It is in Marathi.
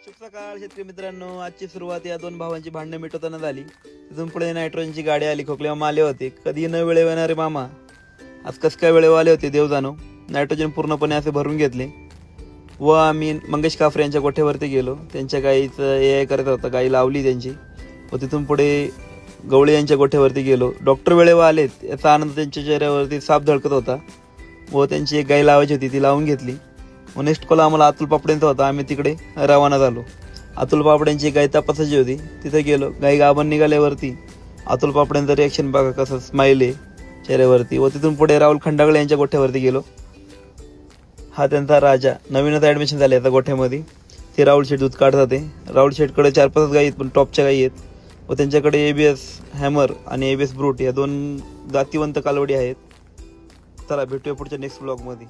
शुभ सकाळ शेतकरी मित्रांनो. आजची सुरुवात या दोन भावांची भांडणं मिटवताना झाली. तिथून पुढे नायट्रोजनची गाडी आली. खोकले मामा आले होते. कधी न वेळेवर येणारे मामा आज कस काय वेळेवर आले होते देव जाणो. नायट्रोजन पूर्णपणे असे भरून घेतले व आम्ही मंगेश काफरे यांच्या गोठ्यावरती गेलो. त्यांच्या गाईचं AI करत होता. गाई लावली त्यांची व तिथून पुढे गवळे यांच्या गोठ्यावरती गेलो. डॉक्टर वेळेवर आलेत याचा आनंद त्यांच्या चेहऱ्यावरती साफ झळकत होता व त्यांची एक गाई लावायची होती ती लावून घेतली. व नेक्स्ट कॉल आम्हाला अतुल पापड्यांचा होता. आम्ही तिकडे रवाना झालो. अतुल पापड्यांची गाय तपासायची होती. तिथे गेलो. गाई गाभण निघाल्यावरती अतुल पापड्यांचं रिॲक्शन बघा कसं स्माईल आहे चेहऱ्यावरती. व तिथून पुढे राहुल खंडागळे यांच्या गोठ्यावरती गेलो. हा त्यांचा राजा नवीनच ॲडमिशन झाले आता गोठ्यामध्ये. ते राहुल शेठ दूध काढतात. राहुल शेठकडे 4-5 गाई आहेत पण टॉपच्या गाई आहेत व त्यांच्याकडे ABS हॅमर आणि ABS ब्रूट या 2 जातीवंत कालवडी आहेत. चला भेटूया पुढच्या नेक्स्ट ब्लॉगमध्ये.